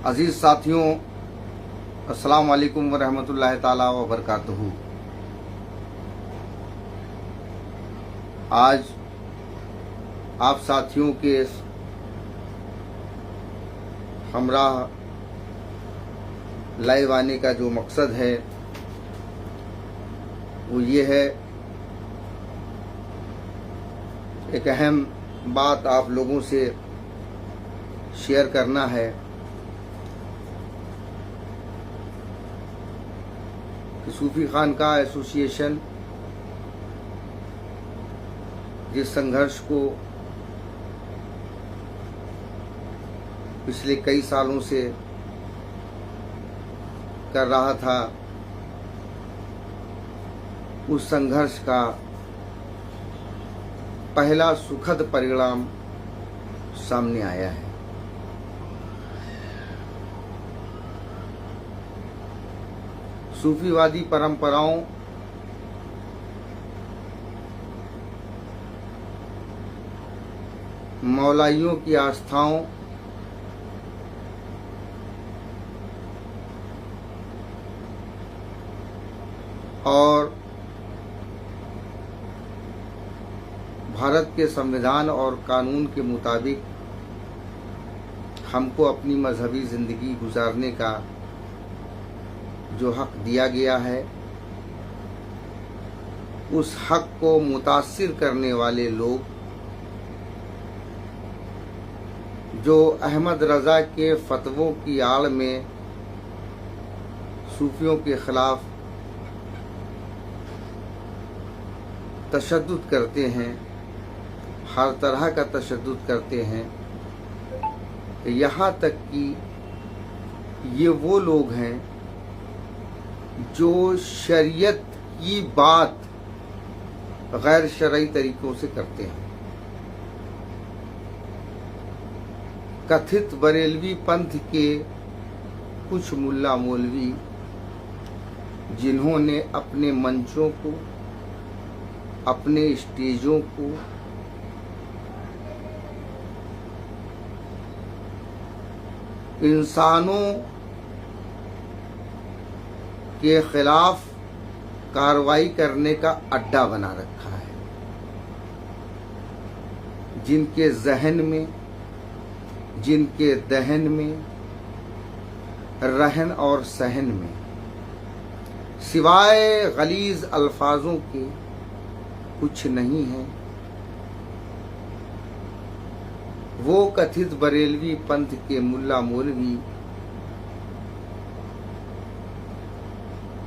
अजीज़ साथियों, अस्सलाम वालेकुम व रहमतुल्लाहि ताला व बरकातहू। आज आप साथियों के हमराह लाइव आने का जो मकसद है वो ये है, एक अहम बात आप लोगों से शेयर करना है कि सूफी खानकाह एसोसिएशन जिस संघर्ष को पिछले कई सालों से कर रहा था, उस संघर्ष का पहला सुखद परिणाम सामने आया है। सूफीवादी परंपराओं मौलाइयों की आस्थाओं और भारत के संविधान और कानून के मुताबिक हमको अपनी मजहबी ज़िंदगी गुजारने का जो हक दिया गया है, उस हक को मुतासिर करने वाले लोग जो अहमद रज़ा के फतवों की आड़ में सूफियों के खिलाफ तशद्दुद करते हैं, हर तरह का तशद्दुद करते हैं, यहाँ तक कि ये वो लोग हैं जो शरीयत की बात गैर शरई तरीकों से करते हैं। कथित बरेलवी पंथ के कुछ मुल्ला मौलवी जिन्होंने अपने मंचों को, अपने स्टेजों को इंसानों के खिलाफ कार्रवाई करने का अड्डा बना रखा है, जिनके जहन में, जिनके दहन में, रहन और सहन में सिवाय गलीज अल्फाजों के कुछ नहीं है। वो कथित बरेलवी पंथ के मुल्ला मौलवी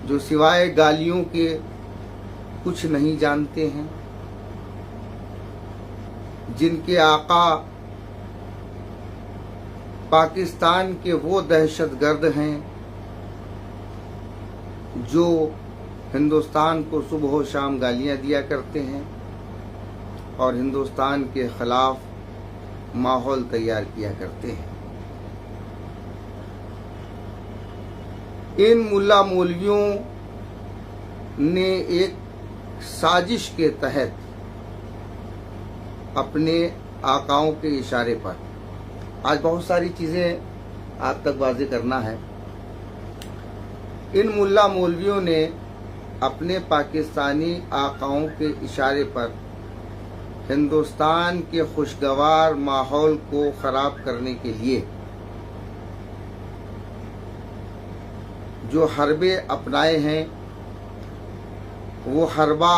जो सिवाय गालियों के कुछ नहीं जानते हैं, जिनके आका पाकिस्तान के वो दहशतगर्द हैं जो हिंदुस्तान को सुबह शाम गालियां दिया करते हैं और हिंदुस्तान के खिलाफ माहौल तैयार किया करते हैं। इन मुल्ला मौलवियों ने एक साजिश के तहत अपने आकाओं के इशारे पर, आज बहुत सारी चीज़ें आप तक वाज़ेह करना है, इन मुल्ला मौलवियों ने अपने पाकिस्तानी आकाओं के इशारे पर हिंदुस्तान के खुशगवार माहौल को ख़राब करने के लिए जो हरबे अपनाए हैं, वो हरबा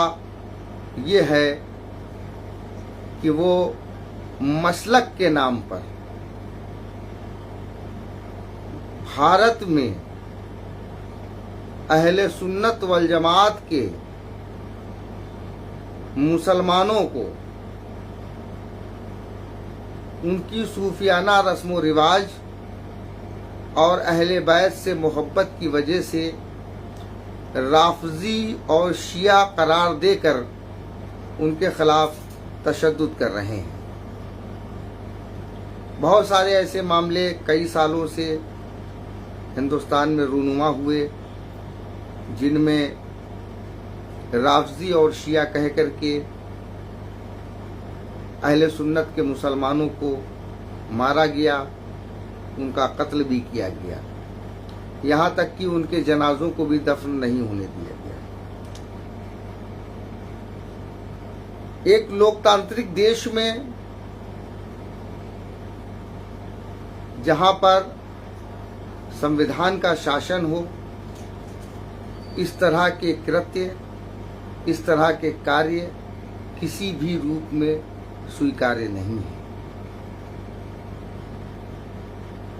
ये है कि वो मसलक के नाम पर भारत में अहले सुन्नत वल जमात के मुसलमानों को उनकी सूफियाना रस्म व रिवाज और अहले बैत से मोहब्बत की वजह से राफजी और शिया करार देकर उनके खिलाफ तशद्दुद कर रहे हैं। बहुत सारे ऐसे मामले कई सालों से हिंदुस्तान में रूनुमा हुए, जिनमें राफजी और शिया कह करके अहले सुन्नत के मुसलमानों को मारा गया, उनका कत्ल भी किया गया, यहाँ तक कि उनके जनाजों को भी दफन नहीं होने दिया गया। एक लोकतांत्रिक देश में जहाँ पर संविधान का शासन हो, इस तरह के कृत्य, इस तरह के कार्य किसी भी रूप में स्वीकार्य नहीं है।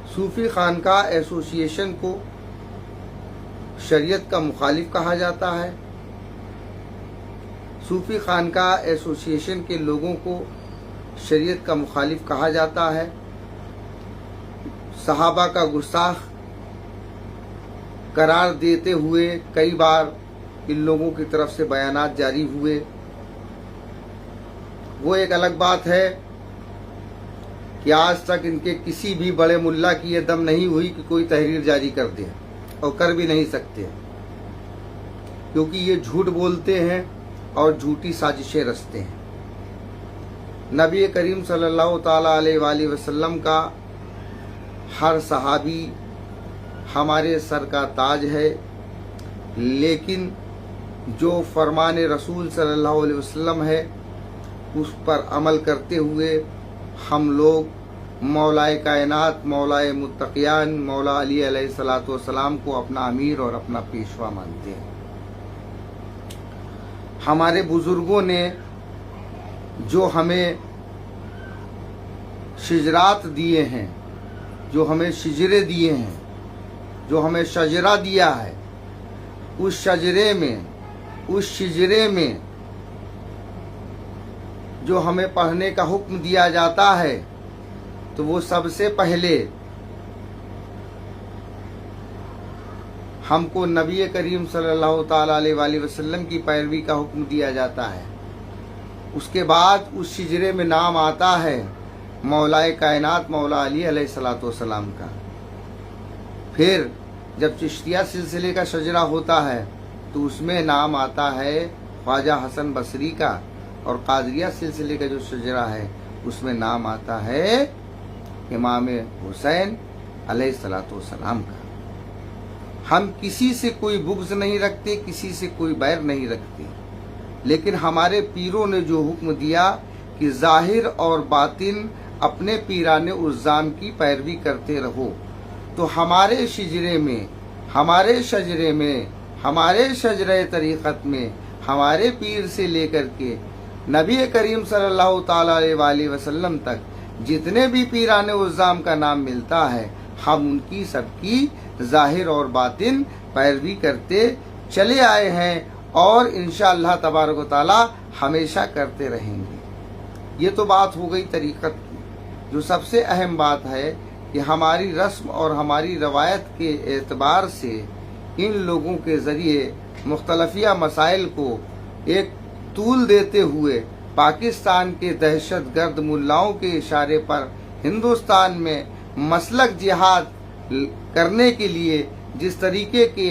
सूफी खानकाह एसोसिएशन को शरीयत का मुखालिफ कहा जाता है। सूफी खानकाह एसोसिएशन के लोगों को शरीयत का मुखालिफ कहा जाता है। सहाबा का गुस्ताख करार देते हुए कई बार इन लोगों की तरफ से बयानात जारी हुए। वो एक अलग बात है कि आज तक इनके किसी भी बड़े मुल्ला की ये दम नहीं हुई कि कोई तहरीर जारी कर दे, और कर भी नहीं सकते, क्योंकि ये झूठ बोलते हैं और झूठी साजिशें रचते हैं। नबी करीम सल्लल्लाहु ताला अलैहि वसल्लम का हर सहाबी हमारे सर का ताज है, लेकिन जो फरमान रसूल सल्लल्लाहु अलैहि वसल्लम है उस पर अमल करते हुए हम लोग मौलाए कायनात, मौलाए मुत्तकियान, मौला अली अलैहिस्सलातु वस्सलाम को अपना अमीर और अपना पेशवा मानते हैं। हमारे बुजुर्गों ने जो हमें शिजरात दिए हैं, जो हमें शिजरे दिए हैं, जो हमें शजरा दिया है, उस शजरे में, उस शिजरे में जो हमें पढ़ने का हुक्म दिया जाता है, तो वो सबसे पहले हमको नबी करीम सल्लल्लाहु ताला अलैहि वसल्लम की पैरवी का हुक्म दिया जाता है। उसके बाद उस शिजरे में नाम आता है मौलाए कायनात मौला अली अलैहिस्सलातु वस्सलाम का। फिर जब चिश्तिया सिलसिले का शजरा होता है तो उसमें नाम आता है ख्वाजा हसन बसरी का, और कादरिया सिलसिले का जो शजरा है उसमें नाम आता है इमाम हुसैन अलैहिस्सलातु वस्सलाम का। हम किसी से कोई बुग़्ज़ नहीं रखते, किसी से कोई बैर नहीं रखते, लेकिन हमारे पीरों ने जो हुक्म दिया कि जाहिर और बातिन अपने पीराने उज़्ज़ाम की पैरवी करते रहो, तो हमारे शिजरे में, हमारे शजरे में, हमारे शजरे तरीक़त में हमारे पीर से लेकर के नबी करीम सल्लल्लाहु ताला अलैहि वसल्लम तक जितने भी पीराने उज़्ज़ाम का नाम मिलता है, हम उनकी सबकी जाहिर और बातिन पैरवी करते चले आए हैं और इंशाअल्लाह तबारक व तआला हमेशा करते रहेंगे। ये तो बात हो गई तरीक़त की। जो सबसे अहम बात है कि हमारी रस्म और हमारी रवायत के एतबार से इन लोगों के ज़रिए मुख्तलिफ़िया मसाइल को एक तूल देते हुए पाकिस्तान के दहशतगर्द मुल्लाओं के इशारे पर हिंदुस्तान में मसलक जिहाद करने के लिए जिस तरीके के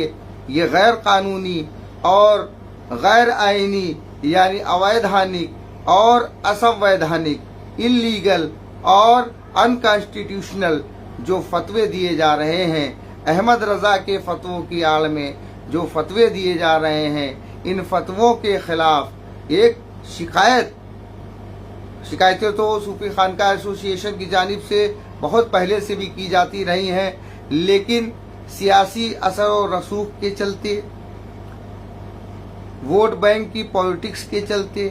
ये गैर कानूनी और गैर आइनी यानी अवैधानिक और असंवैधानिक इल्लीगल और अनकॉन्स्टिट्यूशनल जो फतवे दिए जा रहे हैं, अहमद रज़ा के फतवों की आड़ में जो फतवे दिए जा रहे हैं, इन फतवों के खिलाफ एक शिकायतें तो सूफी खानकाह एसोसिएशन की जानिब से बहुत पहले से भी की जाती रही हैं, लेकिन सियासी असर और रसूख के चलते, वोट बैंक की पॉलिटिक्स के चलते,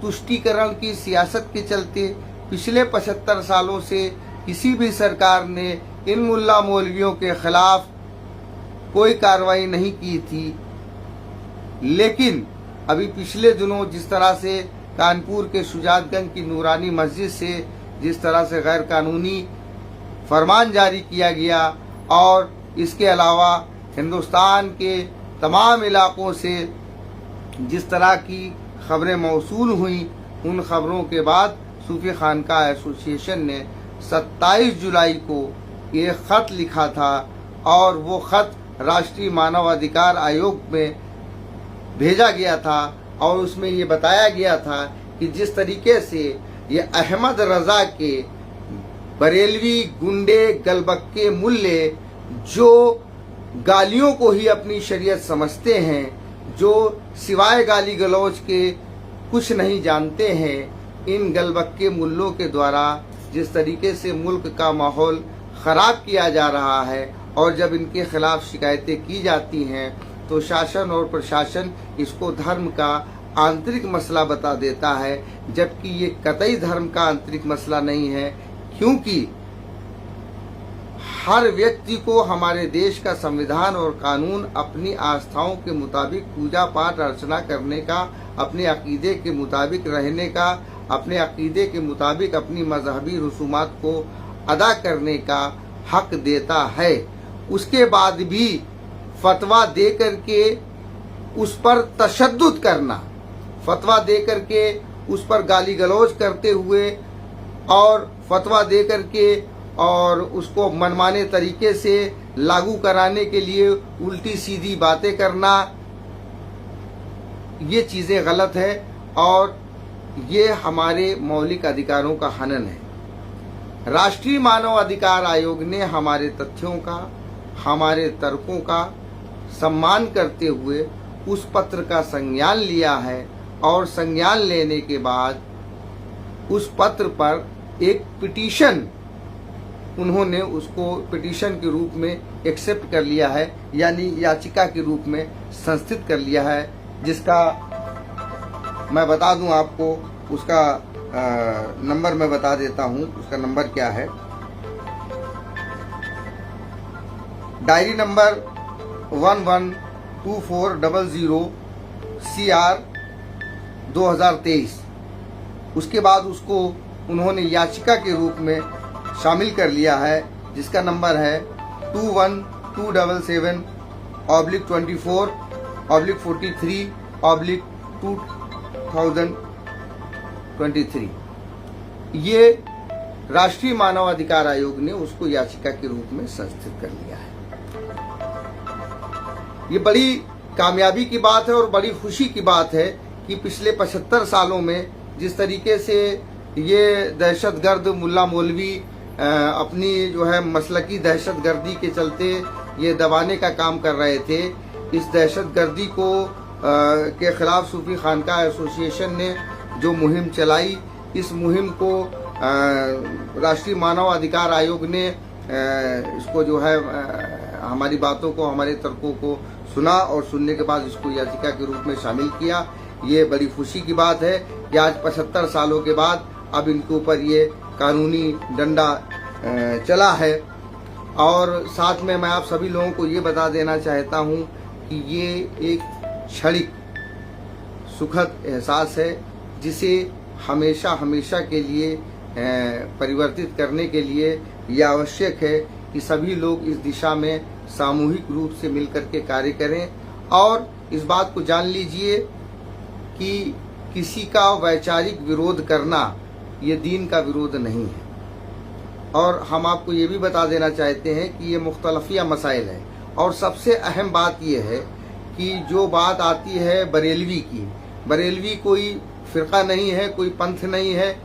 तुष्टीकरण की सियासत के चलते पिछले 75 सालों से किसी भी सरकार ने इन मुल्ला मौलवियों के खिलाफ कोई कार्रवाई नहीं की थी। लेकिन अभी पिछले दिनों जिस तरह से कानपुर के शुजातगंज की नूरानी मस्जिद से जिस तरह से गैर कानूनी फरमान जारी किया गया, और इसके अलावा हिंदुस्तान के तमाम इलाकों से जिस तरह की खबरें मौसूल हुई, उन खबरों के बाद सूफी खानकाह एसोसिएशन ने 27 जुलाई को एक ख़त लिखा था, और वो ख़त राष्ट्रीय मानवाधिकार आयोग में भेजा गया था, और उसमें ये बताया गया था कि जिस तरीके से ये अहमद रज़ा के बरेलवी गुंडे गलबक्के मुल्ले जो गालियों को ही अपनी शरीयत समझते हैं, जो सिवाय गाली गलौज के कुछ नहीं जानते हैं, इन गलबक्के मुल्लों के द्वारा जिस तरीके से मुल्क का माहौल ख़राब किया जा रहा है और जब इनके खिलाफ शिकायतें की जाती हैं तो शासन और प्रशासन इसको धर्म का आंतरिक मसला बता देता है, जबकि ये कतई धर्म का आंतरिक मसला नहीं है, क्योंकि हर व्यक्ति को हमारे देश का संविधान और कानून अपनी आस्थाओं के मुताबिक पूजा पाठ अर्चना करने का, अपने अकीदे के मुताबिक रहने का, अपने अकीदे के मुताबिक अपनी मजहबी रसूमात को अदा करने का हक देता है। उसके बाद भी फतवा दे करके उस पर तशद्दुद करना, फतवा दे करके उस पर गाली गलौज करते हुए और फतवा दे करके और उसको मनमाने तरीके से लागू कराने के लिए उल्टी सीधी बातें करना, ये चीज़ें गलत है और ये हमारे मौलिक अधिकारों का हनन है। राष्ट्रीय मानव अधिकार आयोग ने हमारे तथ्यों का, हमारे तर्कों का सम्मान करते हुए उस पत्र का संज्ञान लिया है और संज्ञान लेने के बाद उस पत्र पर एक पिटीशन उन्होंने उसको पिटीशन के रूप में एक्सेप्ट कर लिया है, यानी याचिका के रूप में संस्थित कर लिया है, जिसका मैं बता दूं आपको, उसका नंबर मैं बता देता हूं। उसका नंबर क्या है? Diary number 112400 CR 2023। उसके बाद उसको उन्होंने याचिका के रूप में शामिल कर लिया है, जिसका नंबर है 21224/43/2023। ये राष्ट्रीय मानव अधिकार आयोग ने उसको याचिका के रूप में संस्थित कर लिया है। ये बड़ी कामयाबी की बात है और बड़ी खुशी की बात है कि पिछले 75 सालों में जिस तरीके से ये दहशतगर्द मुल्ला मौलवी अपनी जो है मसलकी दहशतगर्दी के चलते ये दबाने का काम कर रहे थे, इस दहशतगर्दी को के खिलाफ सूफी खानका एसोसिएशन ने जो मुहिम चलाई, इस मुहिम को राष्ट्रीय मानव अधिकार आयोग ने इसको जो है हमारी बातों को, हमारे तर्कों को सुना और सुनने के बाद इसको याचिका के रूप में शामिल किया। ये बड़ी खुशी की बात है कि आज 75 सालों के बाद अब इनके ऊपर ये कानूनी डंडा चला है। और साथ में मैं आप सभी लोगों को ये बता देना चाहता हूँ कि ये एक क्षणिक सुखद एहसास है, जिसे हमेशा हमेशा के लिए परिवर्तित करने के लिए यह आवश्यक है कि सभी लोग इस दिशा में सामूहिक रूप से मिलकर के कार्य करें। और इस बात को जान लीजिए कि किसी का वैचारिक विरोध करना ये दीन का विरोध नहीं है। और हम आपको ये भी बता देना चाहते हैं कि ये मुख्तलफिया मसाइल है। और सबसे अहम बात यह है कि जो बात आती है बरेलवी की, बरेलवी कोई फ़िरका नहीं है, कोई पंथ नहीं है,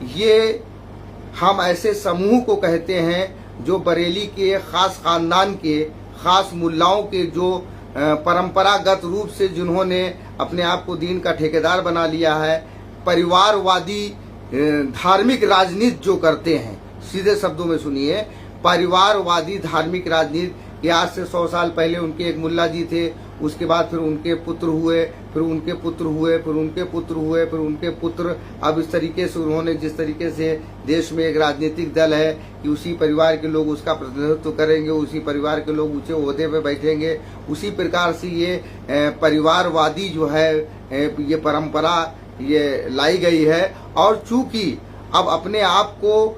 ये हम ऐसे समूह को कहते हैं जो बरेली के ख़ास ख़ानदान के ख़ास मुल्लाओं के जो परंपरागत रूप से जिन्होंने अपने आप को दीन का ठेकेदार बना लिया है, परिवारवादी धार्मिक राजनीति जो करते हैं, सीधे शब्दों में सुनिए, परिवारवादी धार्मिक राजनीति। आज से 100 साल पहले उनके एक मुल्ला जी थे, उसके बाद फिर उनके पुत्र हुए, फिर उनके पुत्र हुए, फिर उनके पुत्र हुए, फिर उनके पुत्र। अब इस तरीके से उन्होंने जिस तरीके से देश में एक राजनीतिक दल है कि उसी परिवार के लोग उसका प्रतिनिधित्व करेंगे, उसी परिवार के लोग ऊंचे ओहदे पे बैठेंगे, उसी प्रकार से ये परिवारवादी जो है ये परंपरा ये लाई गई है। और चूंकि अब अपने आप को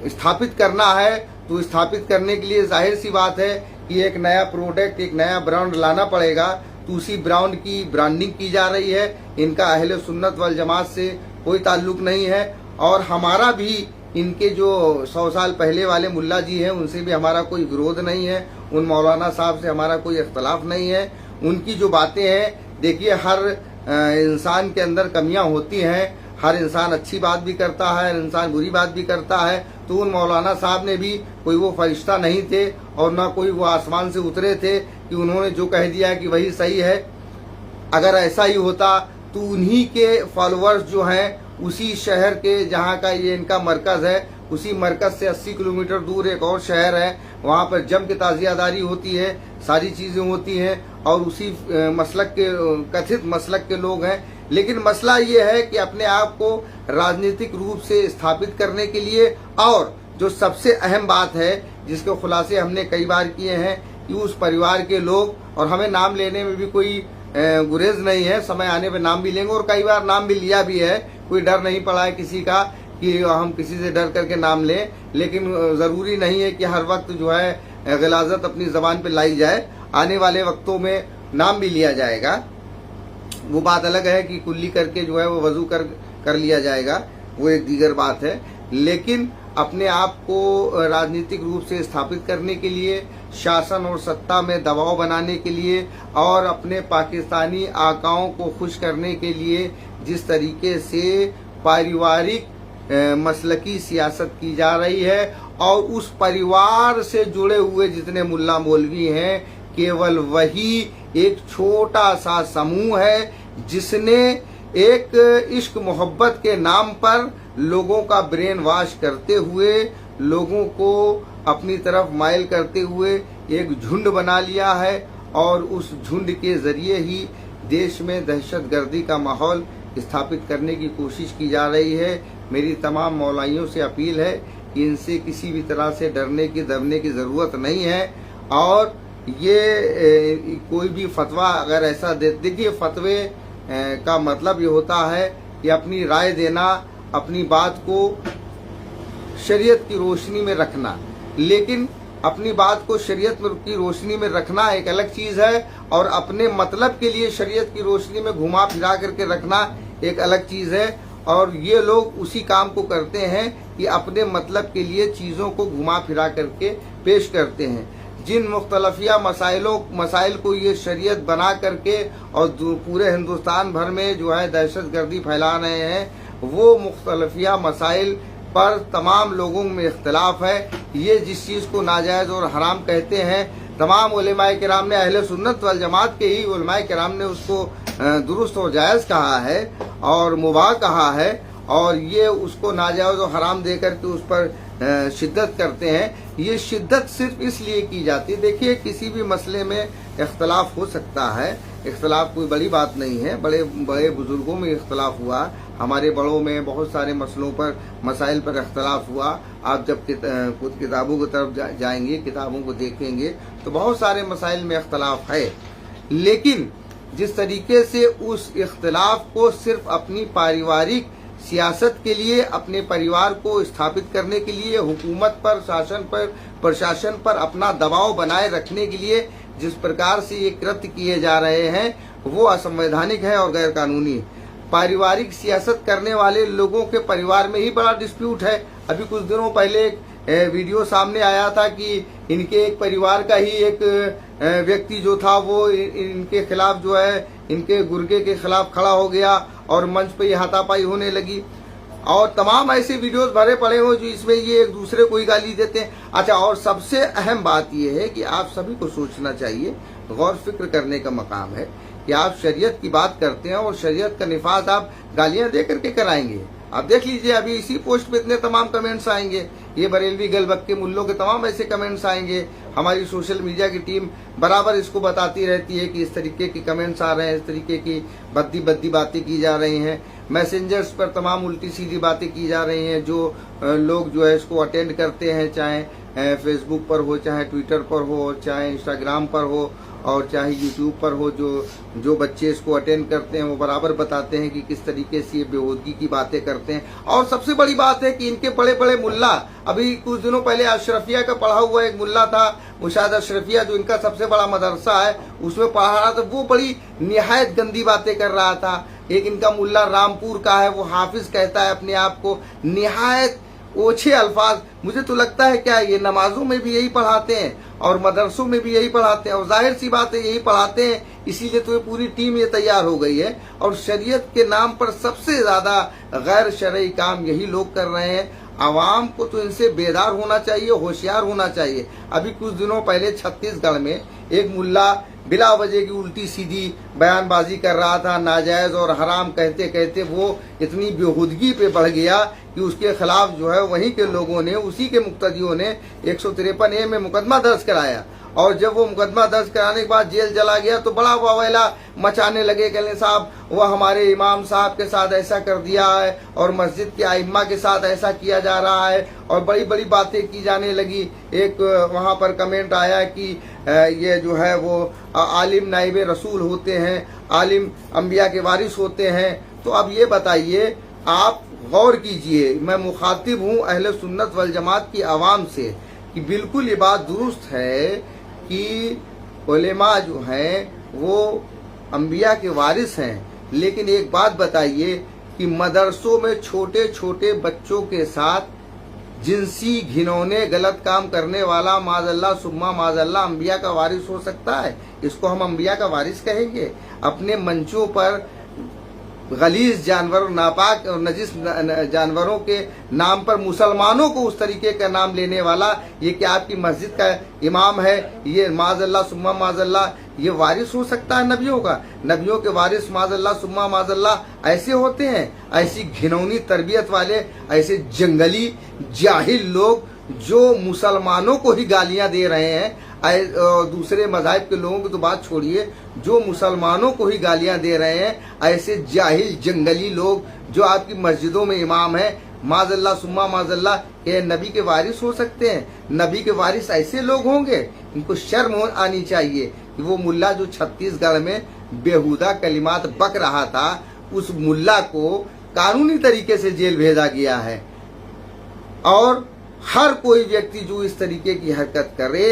स्थापित करना है, तो स्थापित करने के लिए जाहिर सी बात है कि एक नया प्रोडक्ट, एक नया ब्रांड लाना पड़ेगा, तो उसी ब्रांड की ब्रांडिंग की जा रही है। इनका अहले सुन्नत वल जमात से कोई ताल्लुक नहीं है और हमारा भी इनके जो 100 साल पहले वाले मुल्ला जी हैं उनसे भी हमारा कोई विरोध नहीं है, उन मौलाना साहब से हमारा कोई इख्तलाफ नहीं है। उनकी जो बातें हैं, देखिए हर इंसान के अंदर कमियां होती हैं, हर इंसान अच्छी बात भी करता है, हर इंसान बुरी बात भी करता है। तो उन मौलाना साहब ने भी कोई वो फरिश्ता नहीं थे और ना कोई वो आसमान से उतरे थे कि उन्होंने जो कह दिया कि वही सही है। अगर ऐसा ही होता तो उन्हीं के फॉलोअर्स जो हैं उसी शहर के जहाँ का ये इनका मरकज़ है, उसी मरकज़ से 80 किलोमीटर दूर एक और शहर है, वहाँ पर जम के ताज़ियादारी होती है, सारी चीज़ें होती हैं और उसी मसलक के कथित मसलक के लोग हैं। लेकिन मसला ये है कि अपने आप को राजनीतिक रूप से स्थापित करने के लिए, और जो सबसे अहम बात है जिसके खुलासे हमने कई बार किए हैं कि उस परिवार के लोग, और हमें नाम लेने में भी कोई गुरेज नहीं है, समय आने पर नाम भी लेंगे और कई बार नाम भी लिया भी है, कोई डर नहीं पड़ा है किसी का कि हम किसी से डर करके नाम लें। लेकिन ज़रूरी नहीं है कि हर वक्त जो है गलाजत अपनी ज़बान पे लाई जाए, आने वाले वक्तों में नाम भी लिया जाएगा। वो बात अलग है कि कुल्ली करके जो है वो वजू कर लिया जाएगा, वो एक दीगर बात है। लेकिन अपने आप को राजनीतिक रूप से स्थापित करने के लिए, शासन और सत्ता में दबाव बनाने के लिए और अपने पाकिस्तानी आकाओं को खुश करने के लिए जिस तरीके से पारिवारिक मसलकी सियासत की जा रही है, और उस परिवार से जुड़े हुए जितने मुल्ला मौलवी हैं केवल वही एक छोटा सा समूह है जिसने एक इश्क मोहब्बत के नाम पर लोगों का ब्रेन वॉश करते हुए, लोगों को अपनी तरफ माइल करते हुए एक झुंड बना लिया है, और उस झुंड के जरिए ही देश में दहशतगर्दी का माहौल स्थापित करने की कोशिश की जा रही है। मेरी तमाम मौलाइयों से अपील है कि इनसे किसी भी तरह से डरने की दबने की ज़रूरत नहीं है। और ये कोई भी फतवा अगर ऐसा देखिए, फतवे का मतलब ये होता है कि अपनी राय देना, अपनी बात को शरीयत की रोशनी में रखना, लेकिन अपनी बात को शरीयत की रोशनी में रखना एक अलग चीज़ है, और अपने मतलब के लिए शरीयत की रोशनी में घुमा फिरा करके रखना एक अलग चीज़ है। और ये लोग उसी काम को करते हैं कि अपने मतलब के लिए चीज़ों को घुमा फिरा करके पेश करते हैं। जिन मुख्तलफिया मसाइल को ये शरीयत बना करके और पूरे हिंदुस्तान भर में जो है दहशतगर्दी फैला रहे हैं, वो मुख्तलफिया मसाइल पर तमाम लोगों में इख्तलाफ है। ये जिस चीज़ को नाजायज़ और हराम कहते हैं, तमाम उलेमाए किराम ने, अहले सुन्नत वल जमात के ही उलेमाए किराम ने उसको दुरुस्त और जायज़ कहा है और मुबाह कहा है, और ये उसको नाजायज़ और हराम दे करके उस पर शिद्दत करते हैं। ये शिद्दत सिर्फ इसलिए की जाती है, देखिए किसी भी मसले में इख्तलाफ हो सकता है, इख्तलाफ कोई बड़ी बात नहीं है। बड़े बड़े बुजुर्गों में इख्तलाफ हुआ, हमारे बड़ों में बहुत सारे मसलों पर, मसाइल पर इख्तलाफ हुआ। आप जब खुद किताबों की तरफ जाएंगे, किताबों को देखेंगे तो बहुत सारे मसाइल में इख्तलाफ है। लेकिन जिस तरीके से उस इख्तलाफ को सिर्फ अपनी पारिवारिक सियासत के लिए, अपने परिवार को स्थापित करने के लिए, हुकूमत पर, शासन पर, प्रशासन पर अपना दबाव बनाए रखने के लिए जिस प्रकार से ये कृत्य किए जा रहे हैं, वो असंवैधानिक है और गैर कानूनी है। पारिवारिक सियासत करने वाले लोगों के परिवार में ही बड़ा डिस्प्यूट है। अभी कुछ दिनों पहले एक वीडियो सामने आया था कि इनके एक परिवार का ही एक व्यक्ति जो था वो इनके खिलाफ जो है, इनके गुर्गे के खिलाफ खड़ा हो गया और मंच पे ये हाथापाई होने लगी। और तमाम ऐसे वीडियोस भरे पड़े हो जो इसमें ये एक दूसरे को ही गाली देते हैं। अच्छा, और सबसे अहम बात यह है कि आप सभी को सोचना चाहिए, गौर फिक्र करने का मकाम है कि आप शरीयत की बात करते हैं और शरीयत का निफाज आप गालियां दे करके कराएंगे। आप देख लीजिए, अभी इसी पोस्ट पे इतने तमाम कमेंट्स आएंगे, ये बरेलवी गलबक के मुल्लों के तमाम ऐसे कमेंट्स आएंगे। हमारी सोशल मीडिया की टीम बराबर इसको बताती रहती है कि इस तरीके की कमेंट्स आ रहे हैं, इस तरीके की बद्दी बातें की जा रही हैं। मैसेंजर्स पर तमाम उल्टी सीधी बातें की जा रही हैं। जो लोग जो है इसको अटेंड करते हैं, चाहे फेसबुक पर हो, चाहे ट्विटर पर हो, चाहे इंस्टाग्राम पर हो और चाहे यूट्यूब पर हो, जो बच्चे इसको अटेंड करते हैं वो बराबर बताते हैं कि किस तरीके से ये बेहूदगी की बातें करते हैं। और सबसे बड़ी बात है कि इनके बड़े बड़े मुल्ला, अभी कुछ दिनों पहले अशरफिया का पढ़ा हुआ एक मुल्ला था, मुशाहिद अशरफिया, जो इनका सबसे बड़ा मदरसा है, उसमें पढ़ा रहा था, वो बड़ी निहायत गंदी बातें कर रहा था। एक इनका मुल्ला रामपुर का है, वो हाफिज कहता है अपने आप को, निहायत ओछे अल्फाज, मुझे तो लगता है क्या ये नमाजों में भी यही पढ़ाते हैं और मदरसों में भी यही पढ़ाते हैं, और जाहिर सी बात है यही पढ़ाते हैं, इसीलिए तो ये पूरी टीम ये तैयार हो गई है। और शरीयत के नाम पर सबसे ज्यादा गैर शरई काम यही लोग कर रहे हैं। आवाम को तो इनसे बेदार होना चाहिए, होशियार होना चाहिए। अभी कुछ दिनों पहले छत्तीसगढ़ में एक मुल्ला बिला वजह की उल्टी सीधी बयानबाजी कर रहा था, नाजायज और हराम कहते कहते वो इतनी बेहुदगी पे बढ़ गया कि उसके खिलाफ जो है वहीं के लोगों ने, उसी के मुक्तदियों ने 153A में मुकदमा दर्ज कराया। और जब वो मुकदमा दर्ज कराने के बाद जेल चला गया तो बड़ा वावेला मचाने लगे, कहने साहब वह हमारे इमाम साहब के साथ ऐसा कर दिया है और मस्जिद के आइम्मा के साथ ऐसा किया जा रहा है, और बड़ी बड़ी बातें की जाने लगी। एक वहां पर कमेंट आया कि ये जो है वो आलिम नाइबे रसूल होते हैं, आलिम अंबिया के वारिस होते हैं। तो अब ये बताइए, आप गौर कीजिए, मैं मुखातिब हूँ अहले सुन्नत वल जमात की आवाम से कि बिल्कुल ये बात दुरुस्त है कि उलेमा जो हैं वो अंबिया के वारिस हैं, लेकिन एक बात बताइए कि मदरसों में छोटे छोटे बच्चों के साथ जिनसी घिनौने गलत काम करने वाला माजल्ला सुम्मा माजल्ला अंबिया का वारिस हो सकता है? इसको हम अंबिया का वारिस कहेंगे? अपने मंचों पर गलीज जानवर, नापाक और नजिस जानवरों के नाम पर मुसलमानों को उस तरीके का नाम लेने वाला ये क्या आपकी मस्जिद का इमाम है? ये माजल्ला सुम्मा माजल्ला ये वारिस हो सकता है नबियों का? नबियों के वारिस माजल्ला सुम्मा माजल्ला ऐसे होते हैं? ऐसी घिनौनी तरबियत वाले, ऐसे जंगली जाहिल लोग जो मुसलमानों को ही गालियां दे रहे हैं, दूसरे मज़ाहिब के लोगों की तो बात छोड़िए, जो मुसलमानों को ही गालियां दे रहे हैं, ऐसे जाहिल जंगली लोग जो आपकी मस्जिदों में इमाम है, माजल्ला सुम्मा माजल्ला, ये नबी के वारिस हो सकते हैं? नबी के वारिस ऐसे लोग होंगे? इनको शर्म आनी चाहिए कि वो मुल्ला जो छत्तीसगढ़ में बेहुदा कलिमात बक रहा था, उस मुल्ला को कानूनी तरीके से जेल भेजा गया है। और हर कोई व्यक्ति जो इस तरीके की हरकत करे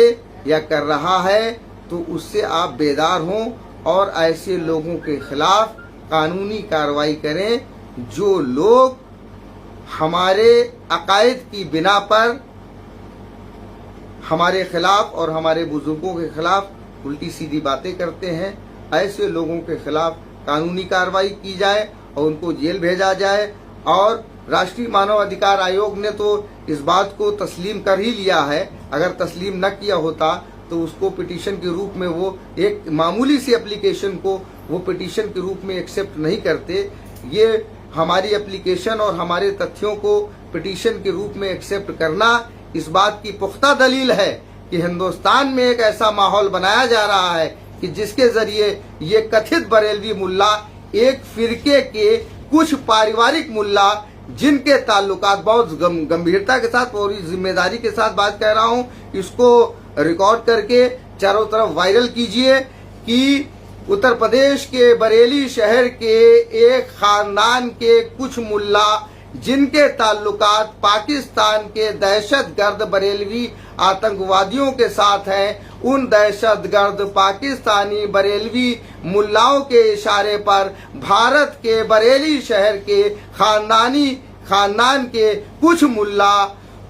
या कर रहा है तो उससे आप बेदार हों और ऐसे लोगों के खिलाफ कानूनी कार्रवाई करें जो लोग हमारे अकायद की बिना पर हमारे खिलाफ और हमारे बुजुर्गों के खिलाफ उल्टी सीधी बातें करते हैं। ऐसे लोगों के खिलाफ कानूनी कार्रवाई की जाए और उनको जेल भेजा जाए। और राष्ट्रीय मानव अधिकार आयोग ने तो इस बात को तस्लीम कर ही लिया है। अगर तस्लीम न किया होता तो उसको पिटीशन के रूप में, वो एक मामूली सी एप्लीकेशन को वो पिटीशन के रूप में एक्सेप्ट नहीं करते। ये हमारी एप्लीकेशन और हमारे तथ्यों को पिटीशन के रूप में एक्सेप्ट करना इस बात की पुख्ता दलील है कि हिंदुस्तान में एक ऐसा माहौल बनाया जा रहा है कि जिसके जरिए ये कथित बरेलवी मुल्ला, एक फिरके के कुछ पारिवारिक मुल्ला जिनके ताल्लुकात, बहुत गंभीरता के साथ और जिम्मेदारी के साथ बात कह रहा हूँ, इसको रिकॉर्ड करके चारों तरफ वायरल कीजिए कि उत्तर प्रदेश के बरेली शहर के एक खानदान के कुछ मुल्ला जिनके ताल्लुकात पाकिस्तान के दहशतगर्द बरेलवी आतंकवादियों के साथ हैं, उन दहशतगर्द पाकिस्तानी बरेलवी मुल्लाओं के इशारे पर भारत के बरेली शहर के खानदान के कुछ मुल्ला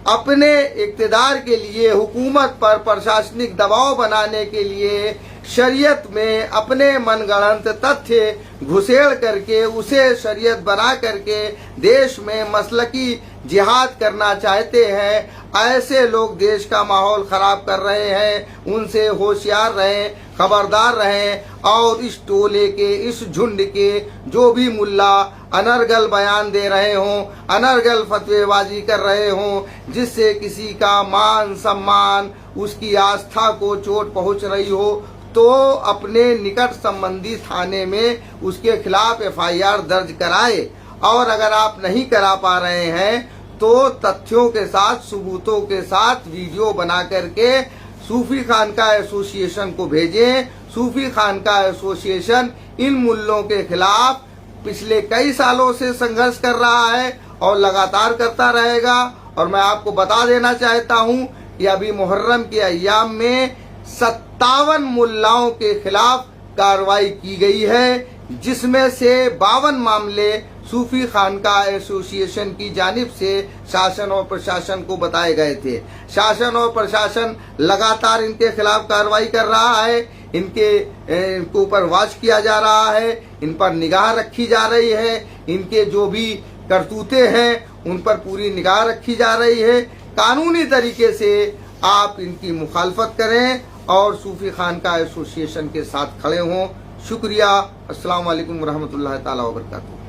अपने इक्तिदार के लिए, हुकूमत पर प्रशासनिक दबाव बनाने के लिए शरीयत में अपने मनगढ़ंत तथ्य घुसेड़ करके उसे शरीयत बना करके देश में मसलकी जिहाद करना चाहते हैं। ऐसे लोग देश का माहौल खराब कर रहे हैं, उनसे होशियार रहें, खबरदार रहें। और इस टोले के, इस झुंड के जो भी मुल्ला अनर्गल बयान दे रहे हों, अनर्गल फतवेबाजी कर रहे हों, जिससे किसी का मान सम्मान, उसकी आस्था को चोट पहुंच रही हो, तो अपने निकट संबंधी थाने में उसके खिलाफ FIR दर्ज कराए। और अगर आप नहीं करा पा रहे हैं तो तथ्यों के साथ, सबूतों के साथ वीडियो बना करके सूफी खानका एसोसिएशन को भेजें। सूफी खानका एसोसिएशन इन मुल्लों के खिलाफ पिछले कई सालों से संघर्ष कर रहा है और लगातार करता रहेगा। और मैं आपको बता देना चाहता हूं कि अभी मुहर्रम के अय्याम में 57 मुल्लाओं के खिलाफ कार्रवाई की गई है, जिसमें से 52 मामले सूफी खानका एसोसिएशन की जानिब से शासन और प्रशासन को बताए गए थे। शासन और प्रशासन लगातार इनके खिलाफ कार्रवाई कर रहा है, इनके ऊपर वॉच किया जा रहा है, इन पर निगाह रखी जा रही है, इनके जो भी करतूते हैं उन पर पूरी निगाह रखी जा रही है। कानूनी तरीके से आप इनकी मुखालफत करें और सूफी खानका एसोसिएशन के साथ खड़े हों। शुक्रिया। अस्सलाम वालेकुम रहमतुल्लाहि ताला व बरकातहू।